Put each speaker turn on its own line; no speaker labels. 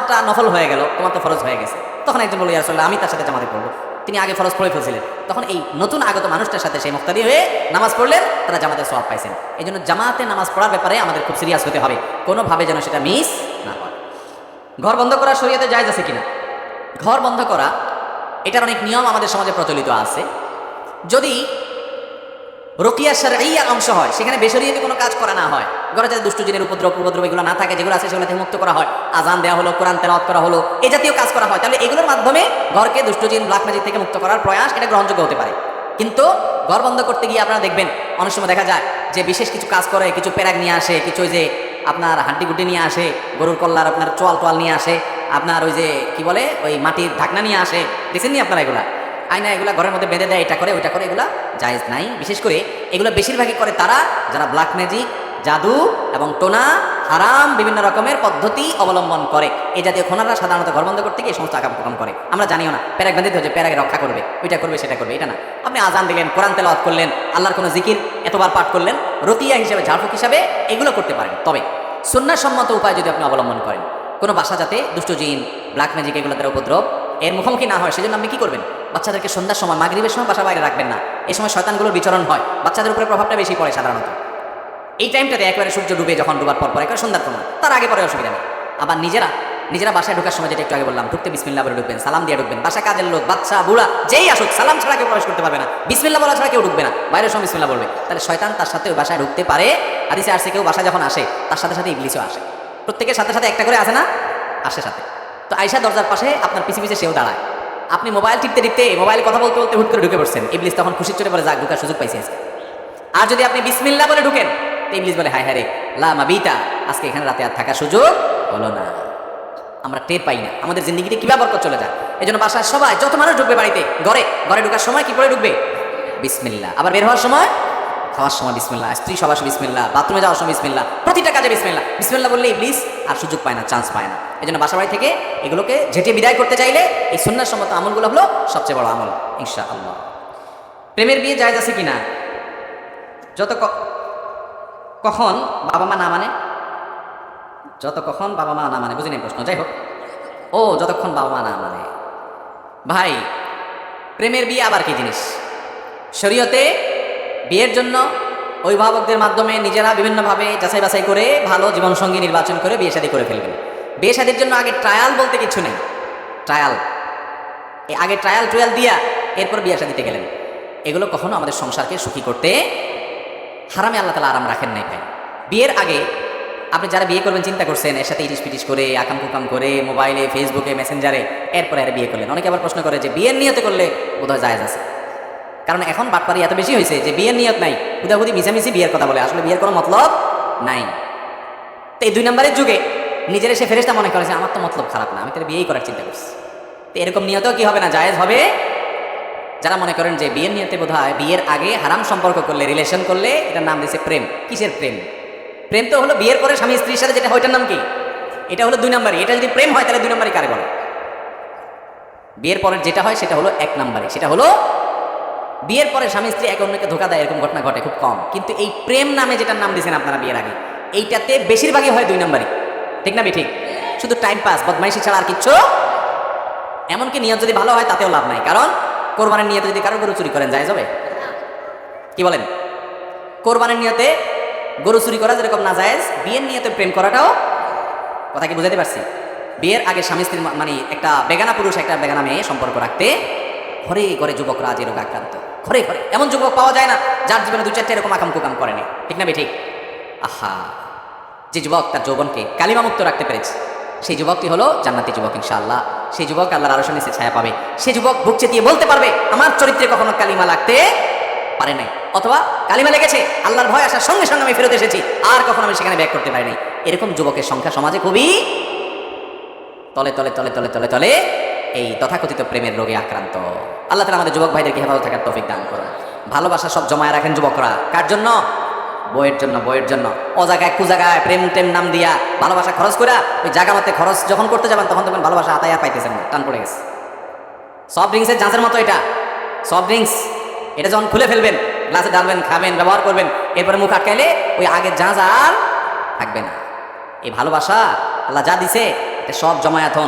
তোমারটা নফল হয়ে গেল, তোমার তো ফরজ হয়ে গেছে। তখন একজন বলল, ইয়া রাসূলুল্লাহ, আমি তার সাথে জামাতে পড়বো। তিনি আগে ফরজ পড়ে ফেলছিলেন। তখন এই নতুন আগত মানুষটার সাথে সেই মুক্তাদি হয়ে নামাজ পড়লেন, তারা জামাতের সওয়াব পাইছেন। এই জন্য জামাতে নামাজ পড়ার ব্যাপারে আমাদের খুব সিরিয়াস হতে হবে, কোনোভাবে যেন সেটা মিস না হয়। ঘর বন্ধ করা শরীয়তে জায়েজ আছে কিনা? ঘর বন্ধ করা, এটার অনেক নিয়ম আমাদের সমাজে প্রচলিত আছে। যদি রুকিয়া শারঈয়ার অংশ হয়, সেখানে বেশরিয়াতে কোনো কাজ করা না হয়, ঘরে যাতে দুষ্ট জিনের উপদ্রব এগুলো না থাকে, যেগুলো আছে সেগুলো থেকে মুক্ত করা হয়, আজান দেওয়া হলো, কোরআন তেলাওয়াত করা হলো, এই জাতীয় কাজ করা হয়, তাহলে এগুলোর মাধ্যমে ঘরকে দুষ্ট জিন, ব্ল্যাক ম্যাজিক থেকে মুক্ত করার প্রয়াস, এটা গ্রহণযোগ্য হতে পারে। কিন্তু ঘর বন্ধ করতে গিয়ে আপনারা দেখবেন অনেক সময় দেখা যায় যে বিশেষ কিছু কাজ করে, কিছু পেরাক নিয়ে আসে, কিছু ওই যে আপনার হাড্ডি গুড্ডি নিয়ে আসে, গরুর কল্লার আপনার টোয়াল নিয়ে আসে, আপনার ওই যে কি বলে ওই মাটির ঢাকনা নিয়ে আসে, দেখছেন নি আপনারা? এগুলা আয়না, এগুলা ঘরের মধ্যে বেঁধে দেয়, এটা করে ওইটা করে, এগুলা জায়েজ নাই। বিশেষ করে এগুলো বেশিরভাগই করে তারা যারা ব্ল্যাক ম্যাজিক, জাদু এবং টোনা, হারাম বিভিন্ন রকমের পদ্ধতি অবলম্বন করে। এই জাতীয় খোনারা সাধারণত ঘর বন্ধ করতে গিয়ে এই সমস্ত আকাম প্রকাম করে। আমরা জানিও না, প্যারাক বেঁধে হচ্ছে প্যারাকে রক্ষা করবে, ওইটা করবে সেটা করবে, এটা না। আপনি আজান দিলেন, কোরআন তেলাওয়াত করলেন, আল্লাহর কোনো জিকির এতবার পাঠ করলেন, রতিয়া হিসেবে, ঝাড়ফুঁক হিসাবে এগুলো করতে পারেন। তবে সুন্নাহসম্মত উপায় যদি আপনি অবলম্বন করেন, কোনো বাসা যাতে দুষ্ট জিন, ব্ল্যাক ম্যাজিক এগুলো দ্বারা উপদ্রব এর মুখোমুখি না হয়, সেজন্য আপনি কি করবেন? বাচ্চাদেরকে সন্ধ্যার সময়, মাগরিবের সময় বাসা বাইরে রাখবেন না। এই সময় শয়তানগুলোর বিচরণ হয়, বাচ্চাদের উপরে প্রভাবটা বেশি পড়ে সাধারণত। এই টাইমটাতে একবারে সূর্য ডুবে, যখন ডুবার পর একবার সন্ধ্যার পর, তার আগে পরে অসুবিধা নেই। আবার নিজেরা বাসায় ঢোকার সময়, যেটা একটু আগে বললাম, ঢুকতে বিসমিল্লাহ বলে ঢুকবেন, সালাম দিয়ে ঢুকবেন। বাসা কাজের লোক, বাচ্চা, বুড়া যেই আসুক, সালাম ছাড়া কেউ প্রবেশ করতে পারবে না, বিসমিল্লাহ বলা ছাড়া কেউ ঢুকবে না, বাইরের সময় বিসমিল্লাহ বলবে। তাহলে শয়তান তার সাথে ওই বাসায় ঢুকতে পারে। হাদিসে আসছে কেউ বাসায় যখন আসে, তার সাথে সাথে ইবলিসও আসে। প্রত্যেকের সাথে সাথে একটা করে আসে না, আসে সাথে। তো আয়েশা দরজার পাশে আপনার পিছে সেও দাঁড়ায়। আপনি মোবাইল টিপতে মোবাইলে কথা বলতে হুট করে ঢুকে পড়ছেন, ইবলিস তখন খুশির চলে বলে, যাক, ঢুকার সুযোগ পাইছি আজকে। আর যদি আপনি বিসমিল্লাহ বলে ঢুকেন, ইবলিস বলে, হায় হায় রে, লা মাবিতা, আজকে এখানে রাতে আর থাকার সুযোগ হলো না। আমরা টের পাই না আমাদের জিন্দেগিতে কিভাবে বরকত চলে যায়। এই জন্য বাসায় সবাই, যত মানুষ ঢুকবে বাড়িতে, ঘরে ঢুকার সময় কি করে ঢুকবে? বিসমিল্লাহ। আবার বের হওয়ার সময়, খাওয়ার সময় বিসমিল্লাহ, স্ত্রী সবার বিসমিল্লাহ, বাথরুমে যাওয়ার সময় বিসমিল্লাহ, প্রতিটা কাজে বিসমিল্লাহ বললে ইবলিস আর সুযোগ পায় না, চান্স পায় না। এই জন্য বাসা বাড়ি থেকে এগুলোকে ঝেঁটিয়ে বিদায় করতে চাইলে এই সুন্নাহসম্মত আমলগুলো হলো সবচেয়ে বড় আমল, ইনশাআল্লাহ। প্রেমের বিয়ে জায়েজ আছে কিনা? কখন বাবা মা না মানে, বুঝি নাই প্রশ্ন, যাই হোক। যতক্ষণ বাবা মা না মানে। ভাই, প্রেমের বিয়ে আবার কি জিনিস? শরীয়তে বিয়ের জন্য অভিভাবকদের মাধ্যমে নিজেরা বিভিন্নভাবে যাচাই বাছাই করে ভালো জীবনসঙ্গী নির্বাচন করে বিয়ে শাদী করে ফেলবেন। বিয়ে শাদীর জন্য আগে ট্রায়াল বলতে কিছু নেই। আগে ট্রায়াল দিয়া এরপর বিয়ে শাদীতে গেলেন। এগুলো কখনো আমাদের সংসারকে সুখী করতে, হারামে আল্লাহ তাআলা আরাম রাখেন নাই। ভাই, বিয়ের আগে আপনি যারা বিয়ে করবেন চিন্তা করছেন, এর সাথে ইটিস পিটিস করে, আকাম কুকাম করে, মোবাইলে, ফেসবুকে, মেসেঞ্জারে, এরপরে বিয়ে করলেন। অনেকে আবার প্রশ্ন করে যে বিয়ের নিয়তে করলে বোধহয় জায়েজ আছে। কারণ এখন বাটপারি এত বেশি হয়েছে যে বিয়ের নিয়ত নাই, হুদাহুদি মিশামিশি বিয়ের কথা বলে, আসলে বিয়ের কোনো মতলব নাই। তো এই 2 নম্বরের যুগে নিজের সে ফেরেশতা মনে করেছে, আমার তো মতলব খারাপ না, আমি তাহলে বিয়েই করার চিন্তা করছি। তো এরকম নিয়তেও কি হবে না, জায়েজ হবে। যারা মনে করেন যে বিয়ের নিয়তে বোধহয় বিয়ের আগে হারাম সম্পর্ক করলে, রিলেশন করলে, এটার নাম দিয়েছে প্রেম। কিসের প্রেম? প্রেম তো হলো বিয়ের পরে স্বামী স্ত্রীর সাথে যেটা হয়, ওইটার নাম কি? এটা হলো 2 নম্বরই। এটা যদি প্রেম হয় তাহলে 2 নম্বরই কারে বলে? বিয়ের পরের যেটা হয় সেটা হলো 1 নম্বরই। সেটা হলো বিয়ের পরে স্বামী স্ত্রী একে অন্যকে ধোকা দেয়, এরকম ঘটনা ঘটে খুব কম। কিন্তু এই প্রেম নামে যেটার নাম দিয়েছেন আপনারা বিয়ের আগে, এইটাতে বেশিরভাগই হয় 2 নম্বরই। ঠিক না ঠিক? শুধু টাইম পাস, বদমাইশি ছাড়া আর কিচ্ছু। এমনকি নিয়ত যদি ভালো হয় তাতেও লাভ নাই, কারণ কোরবানির নিয়তে যদি কারো গরু চুরি করেন, জায়েজ হবে? কি বলেন? কোরবানির নিয়তে গরু চুরি করা যেরকম না জায়েজ, বিয়ের নিয়তে প্রেম করাটাও, কথা কি বুঝাতে পারছি? বিয়ের আগে স্বামী স্ত্রী মানে একটা বেগানা পুরুষ একটা বেগানা মেয়ে সম্পর্ক রাখতে, ঘরে ঘরে যুবকরা আজ এরকম আক্রান্ত, ঘরে এমন যুবক পাওয়া যায় না যার জীবনে 2-4টা এরকম আকাম কুকাম করেনি। ঠিক না ঠিক? আহা, যে যুবক তার যৌবনকে কালিমা মুক্ত রাখতে পেরেছে, সেই যুবকটি হলো জান্নাতি যুবক ইনশাআল্লাহ। সেই যুবক আল্লাহর আরশের নিচে ছায়া পাবে। সেই যুবক বুক চেতিয়ে বলতে পারবে, আমার চরিত্রে কখনো কালিমা লাগতে পারে নাই, অথবা কালিমা লেগেছে, আল্লাহর ভয় আসার সঙ্গে সঙ্গে আমি ফেরত এসেছি, আর কখনো আমি সেখানে ব্যাক করতে পারি নাই। এরকম যুবকের সংখ্যা সমাজে খুবই তলে তলে তলে তলে তলে তলে এই তথাকথিত প্রেমের রোগে আক্রান্ত। আল্লাহ তাআলা আমাদের যুবক ভাইদেরকে হেফাজত থাকার তৌফিক দান করুন। ভালোবাসা সব জমায় রাখেন যুবকরা, কার জন্য? বইয়ের জন্য। ও জায়গায় কুজায়গায় প্রেম টেম নাম দিয়া ভালোবাসা খরচ করে ওই জায়গা মতে খরচ যখন করতে যাবেন, তখন দেখবেন ভালোবাসা আতায় আর পাইতেছেন না, টান পড়ে গেছে। সফট ড্রিঙ্কসের জাঁচের মতো এটা। সফট ড্রিঙ্কস এটা যখন খুলে ফেলবেন, গ্লাসে ঢালবেন, খাবেন, ব্যবহার করবেন, এরপরে মুখ আটকাইলে ওই আগের জাঁচ আর থাকবে না। এই ভালোবাসা আল্লাহ যা দিছে সব জমায়েত হন।